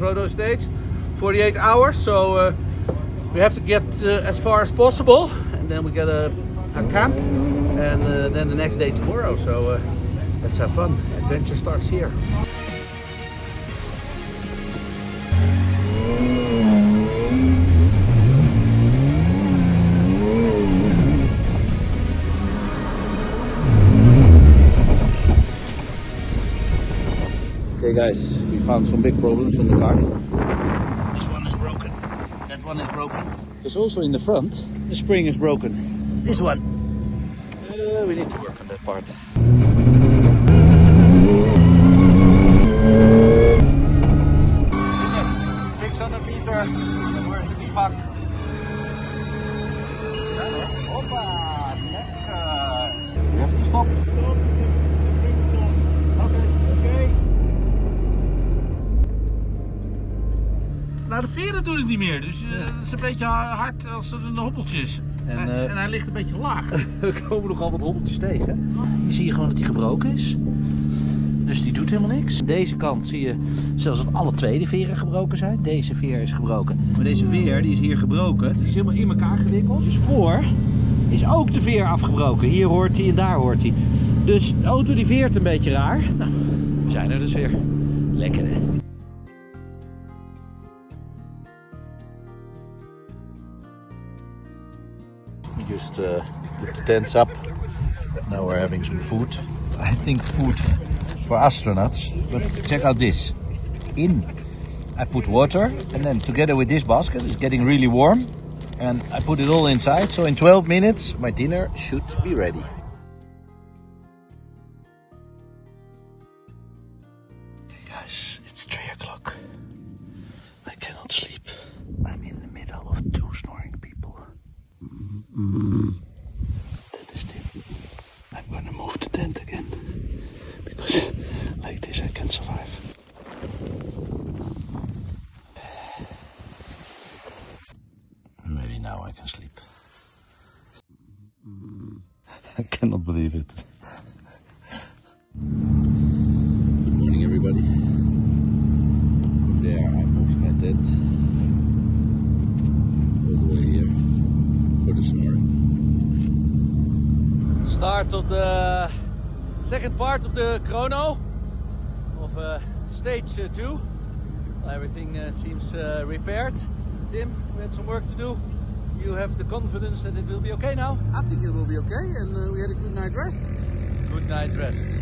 chrono stage, 48 hours. So we have to get as far as possible, and then we get a camp, and then the next day tomorrow. So let's have fun. Adventure starts here. Okay guys, we found some big problems on the car. This one is broken, that one is broken. Because also in the front, the spring is broken. This one. We need to work on that part. Yes, 600 meter, and we're in the bivak. Hoppa, lekker. We have to stop. Okay. Nou, de veren doen het niet meer, dus het is een beetje hard als een hobbeltjes. En hij ligt een beetje laag. Er komen nogal wat hobbeltjes tegen. Hier zie je gewoon dat hij gebroken is. Dus die doet helemaal niks. Deze kant zie je zelfs dat alle twee de veren gebroken zijn. Deze veer is gebroken. Maar deze veer die is hier gebroken. Die is helemaal in elkaar gewikkeld. Dus voor is ook de veer afgebroken. Hier hoort hij en daar hoort hij. Dus de auto die veert een beetje raar. Nou, we zijn er dus weer. Lekker hè. Just put the tents up. Now we're having some food. I think food for astronauts. But check out this. I put water, and then together with this basket, it's getting really warm. And I put it all inside. So in 12 minutes, my dinner should be ready. Okay guys, it's 3 o'clock. I cannot sleep. I'm in the middle of 2 snoring people. That is it. I'm gonna move the tent again, because like this I can survive. Maybe now I can sleep. I cannot believe it. Good morning everybody. From there I moved my tent all the way here for the snoring. Start of the second part of the chrono of stage 2. Everything seems repaired. Tim, we had some work to do. You have the confidence that it will be okay now? I think it will be okay, and we had a good night rest. Good night rest.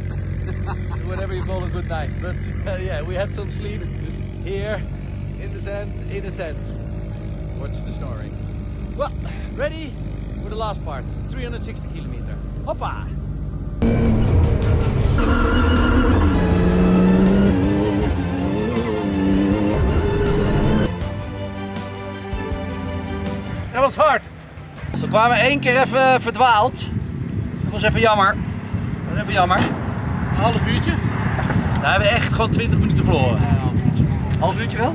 Whatever you call a good night. But yeah, we had some sleep here in the sand, in a tent. Watch the snoring. Well, ready for the last part. 360 kilometer. Hoppa! Dat was hard. We kwamen 1 keer even verdwaald. Dat was even jammer. Dat was even jammer. Een half uurtje? Daar hebben we echt gewoon 20 minuten verloren. Ja, half uurtje wel?